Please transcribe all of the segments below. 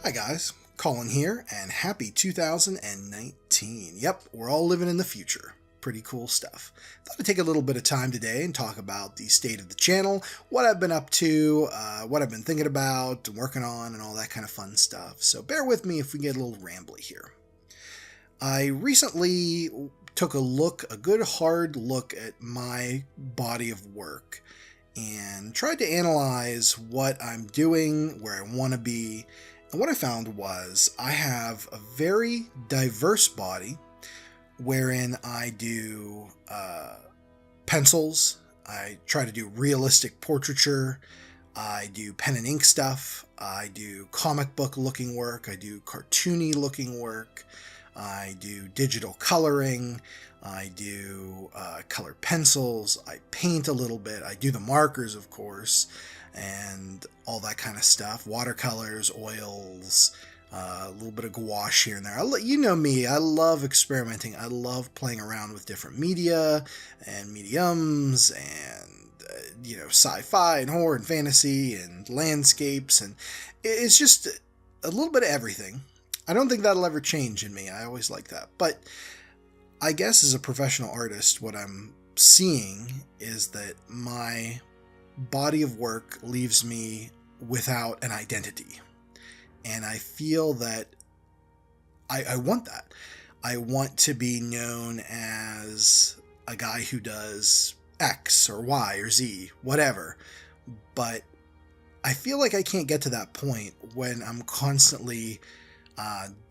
Hi guys, Colin here, and happy 2019. Yep, we're all living in the future. Pretty cool stuff. Thought I'd take a little bit of time today and talk about the state of the channel, what I've been up to, what I've been thinking about, working on, and all that kind of fun stuff. So bear with me if we get a little rambly here. I recently took a good hard look at my body of work and tried to analyze what I'm doing, where I want to be. And what I found was I have a very diverse body wherein I do pencils, I try to do realistic portraiture, I do pen and ink stuff, I do comic book looking work, I do cartoony looking work, I do digital coloring, I do color pencils, I paint a little bit, I do the markers of course, and all that kind of stuff, watercolors, oils, a little bit of gouache here and there. You know me, I love experimenting. I love playing around with different media and mediums and, sci-fi and horror and fantasy and landscapes. And it's just a little bit of everything. I don't think that'll ever change in me. I always like that. But I guess as a professional artist, what I'm seeing is that my body of work leaves me without an identity. And I feel that I want that. I want to be known as a guy who does X or Y or Z, whatever. But I feel like I can't get to that point when I'm constantly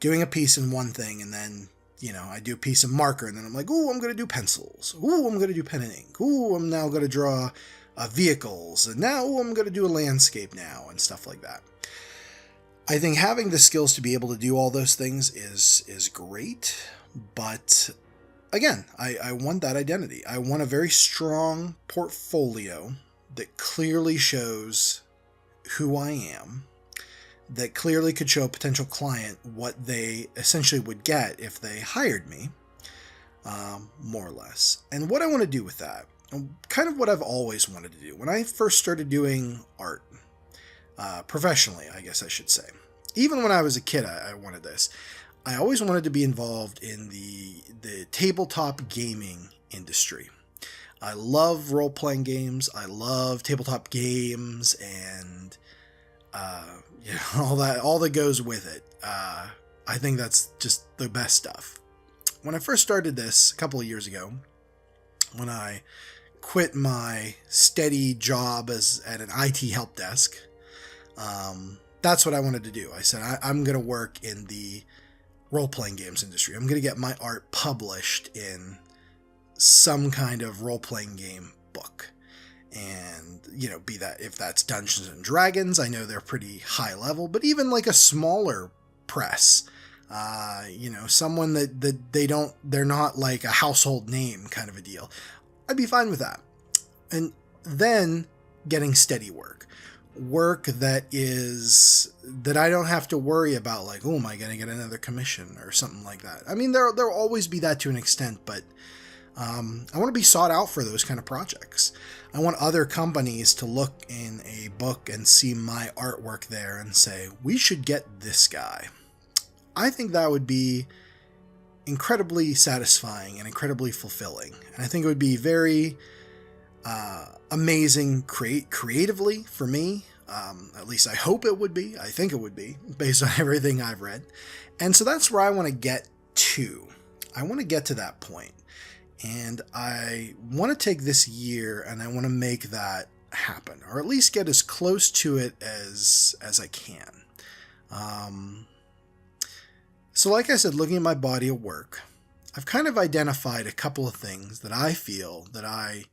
doing a piece in one thing and then, I do a piece of marker and then I'm like, ooh, I'm going to do pencils. Ooh, I'm going to do pen and ink. Ooh, I'm now going to draw vehicles. And now I'm going to do a landscape now and stuff like that. I think having the skills to be able to do all those things is great, but again, I want that identity. I want a very strong portfolio that clearly shows who I am, that clearly could show a potential client what they essentially would get if they hired me, more or less. And what I want to do with that, kind of what I've always wanted to do. When I first started doing art, professionally, I guess I should say. Even when I was a kid, I wanted this. I always wanted to be involved in the tabletop gaming industry. I love role-playing games. I love tabletop games and all that goes with it. I think that's just the best stuff. When I first started this a couple of years ago, when I quit my steady job at an IT help desk, that's what I wanted to do. I said, I'm going to work in the role-playing games industry. I'm going to get my art published in some kind of role-playing game book. And, be that, if that's Dungeons and Dragons, I know they're pretty high level, but even like a smaller press, someone that they're not like a household name kind of a deal. I'd be fine with that. And then getting steady work that I don't have to worry about, like, oh, am I going to get another commission or something like that. I mean, there'll always be that to an extent, but I want to be sought out for those kind of projects. I want other companies to look in a book and see my artwork there and say, we should get this guy. I think that would be incredibly satisfying and incredibly fulfilling. And I think it would be very amazing creatively for me. At least I hope it would be. I think it would be, based on everything I've read. And so that's where I want to get to. I want to get to that point. And I want to take this year and I want to make that happen, or at least get as close to it as I can. So like I said, looking at my body of work, I've kind of identified a couple of things that I feel that I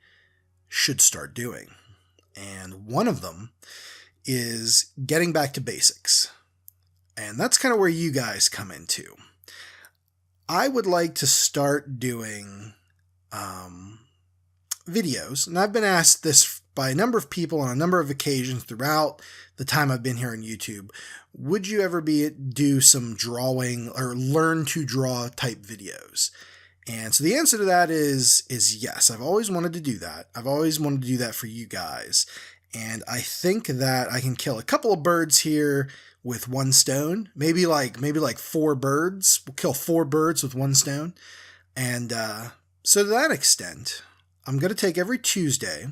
should start doing. And one of them is getting back to basics. And that's kind of where you guys come into. I would like to start doing videos, and I've been asked this by a number of people on a number of occasions throughout the time I've been here on YouTube. Would you ever do some drawing or learn to draw type videos? And so the answer to that is yes. I've always wanted to do that. I've always wanted to do that for you guys. And I think that I can kill a couple of birds here with one stone. Maybe like four birds. We'll kill four birds with one stone. And so to that extent, I'm going to take every Tuesday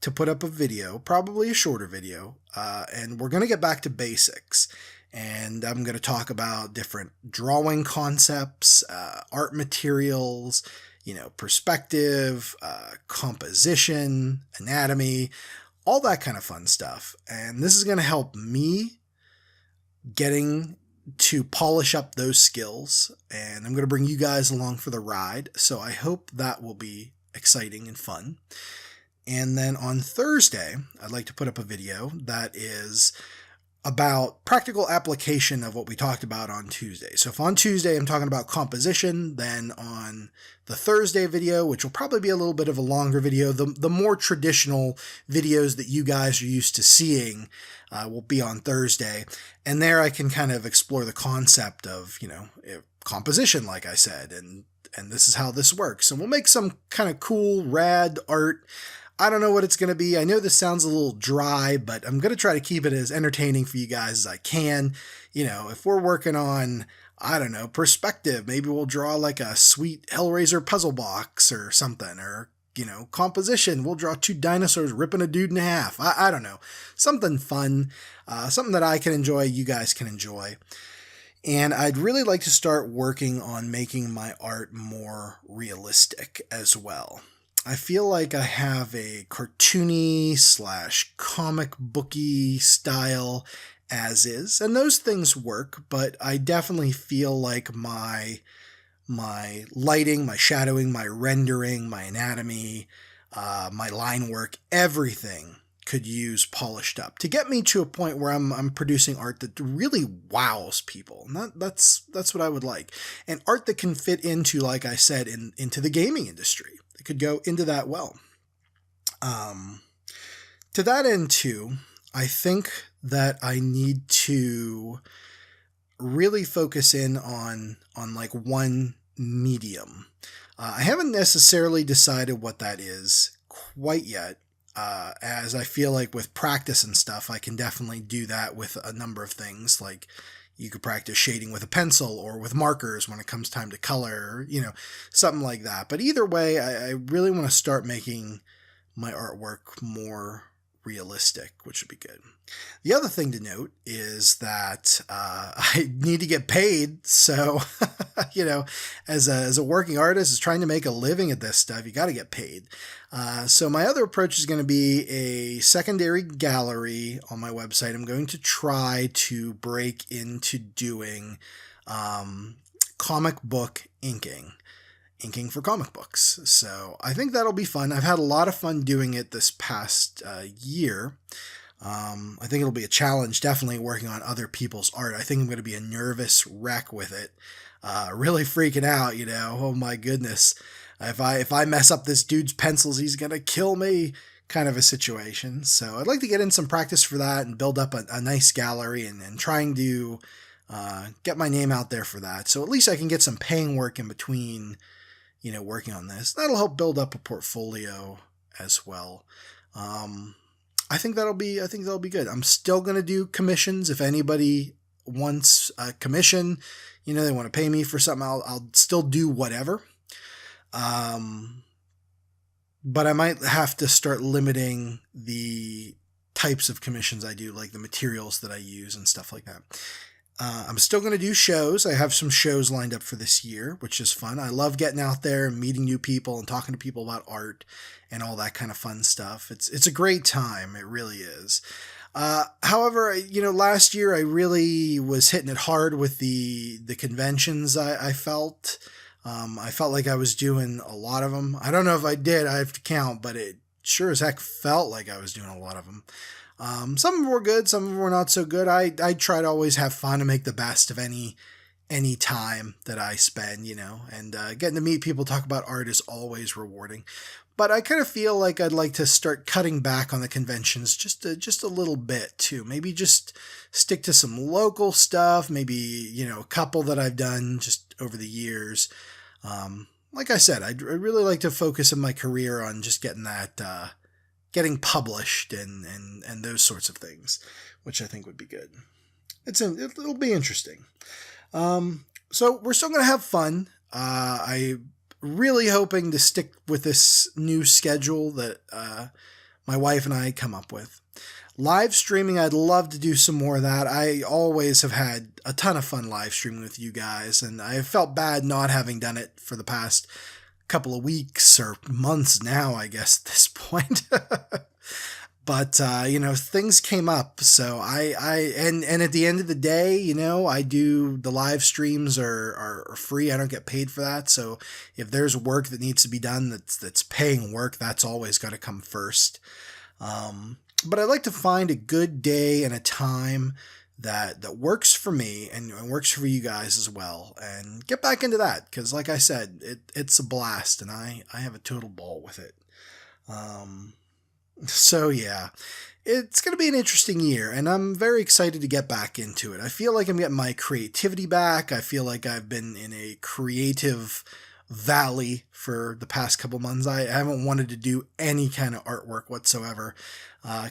to put up a video, probably a shorter video, and we're going to get back to basics. And I'm going to talk about different drawing concepts, art materials, perspective, composition, anatomy, all that kind of fun stuff. And this is going to help me getting to polish up those skills, and I'm going to bring you guys along for the ride. So I hope that will be exciting and fun. And then on Thursday, I'd like to put up a video that is about practical application of what we talked about on Tuesday. So if on Tuesday I'm talking about composition, then on the Thursday video, which will probably be a little bit of a longer video, the more traditional videos that you guys are used to seeing will be on Thursday. And there I can kind of explore the concept of, composition, like I said, and this is how this works. And we'll make some kind of cool, rad art. I don't know what it's going to be. I know this sounds a little dry, but I'm going to try to keep it as entertaining for you guys as I can. If we're working on, I don't know, perspective, maybe we'll draw like a sweet Hellraiser puzzle box or something. Or, composition, we'll draw two dinosaurs ripping a dude in half. I don't know. Something fun, something that I can enjoy, you guys can enjoy. And I'd really like to start working on making my art more realistic as well. I feel like I have a cartoony / comic booky style as is, and those things work, but I definitely feel like my lighting, my shadowing, my rendering, my anatomy, my line work, everything could use polished up to get me to a point where I'm producing art that really wows people. And that's what I would like. And art that can fit into, like I said, into the gaming industry. It could go into that well. To that end too, I think that I need to really focus in on like one medium. I haven't necessarily decided what that is quite yet. As I feel like with practice and stuff, I can definitely do that with a number of things. Like you could practice shading with a pencil or with markers when it comes time to color, something like that. But either way, I really want to start making my artwork more realistic, which would be good. The other thing to note is that I need to get paid. So, as a working artist is trying to make a living at this stuff, you got to get paid. So my other approach is going to be a secondary gallery on my website. I'm going to try to break into doing comic book inking for comic books. So I think that'll be fun. I've had a lot of fun doing it this past year. I think it'll be a challenge, definitely working on other people's art. I think I'm going to be a nervous wreck with it. Really freaking out, oh my goodness. If I mess up this dude's pencils, he's going to kill me, kind of a situation. So I'd like to get in some practice for that and build up a nice gallery and trying to get my name out there for that. So at least I can get some paying work in between, working on this. That'll help build up a portfolio as well. I think that'll be good. I'm still going to do commissions. If anybody wants a commission, they want to pay me for something, I'll still do whatever. But I might have to start limiting the types of commissions I do, like the materials that I use and stuff like that. I'm still going to do shows. I have some shows lined up for this year, which is fun. I love getting out there and meeting new people and talking to people about art and all that kind of fun stuff. It's a great time. It really is. However, last year I really was hitting it hard with the conventions. I felt like I was doing a lot of them. I don't know if I did. I have to count, but it sure as heck felt like I was doing a lot of them. Some of them were good, some of them were not so good. I try to always have fun and make the best of any time that I spend, and getting to meet people, talk about art is always rewarding. But I kind of feel like I'd like to start cutting back on the conventions just a little bit too. Maybe just stick to some local stuff, maybe, a couple that I've done just over the years. Like I said, I'd really like to focus in my career on just getting that, getting published and those sorts of things, which I think would be good. it'll be interesting. So we're still going to have fun. I'm really hoping to stick with this new schedule that my wife and I come up with. Live streaming, I'd love to do some more of that. I always have had a ton of fun live streaming with you guys, and I felt bad not having done it for the past couple of weeks or months now, I guess, at this point. But things came up, so and at the end of the day, I do the live streams are free. I don't get paid for that. So if there's work that needs to be done that's paying work, that's always got to come first. But I'd like to find a good day and a time that works for me and works for you guys as well, and get back into that, because like I said, it's a blast, and I have a total ball with it. So yeah, it's going to be an interesting year, and I'm very excited to get back into it. I feel like I'm getting my creativity back. I feel like I've been in a creative valley for the past couple months. I haven't wanted to do any kind of artwork whatsoever.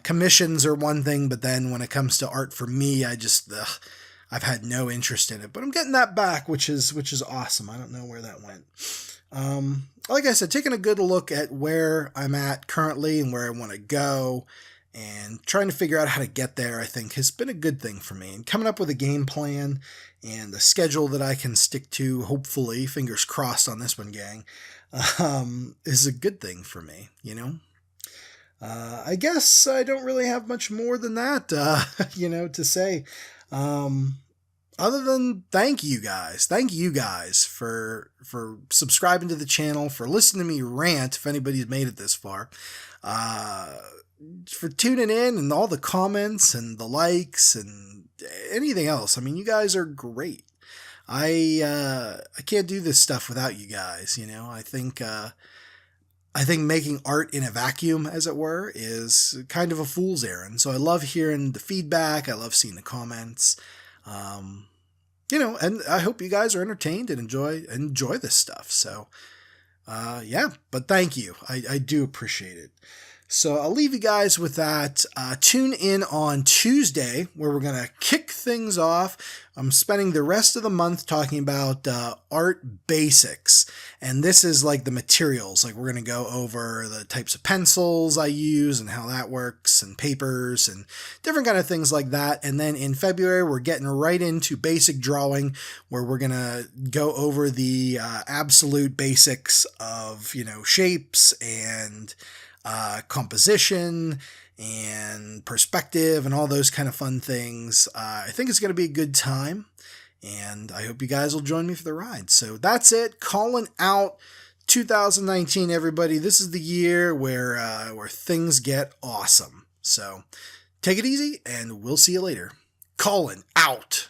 Commissions are one thing, but then when it comes to art for me, I've had no interest in it. But I'm getting that back, which is awesome. I don't know where that went. Like I said, taking a good look at where I'm at currently and where I want to go, and trying to figure out how to get there, I think has been a good thing for me. And coming up with a game plan and a schedule that I can stick to, hopefully, fingers crossed on this one, gang, is a good thing for me, I guess I don't really have much more than that, to say. Other than thank you guys for subscribing to the channel, for listening to me rant, if anybody's made it this far, for tuning in, and all the comments and the likes and anything else. I mean, you guys are great. I can't do this stuff without you guys. I think making art in a vacuum, as it were, is kind of a fool's errand. So I love hearing the feedback. I love seeing the comments. And I hope you guys are entertained and enjoy this stuff. So, but thank you. I do appreciate it. So I'll leave you guys with that. Tune in on Tuesday, where we're going to kick things off. I'm spending the rest of the month talking about art basics. And this is like the materials. Like, we're going to go over the types of pencils I use and how that works, and papers and different kind of things like that. And then in February, we're getting right into basic drawing, where we're going to go over the absolute basics of, shapes and composition and perspective and all those kind of fun things. I think it's going to be a good time, and I hope you guys will join me for the ride. So that's it. Calling out 2019, everybody. This is the year where things get awesome. So take it easy, and we'll see you later. Calling out.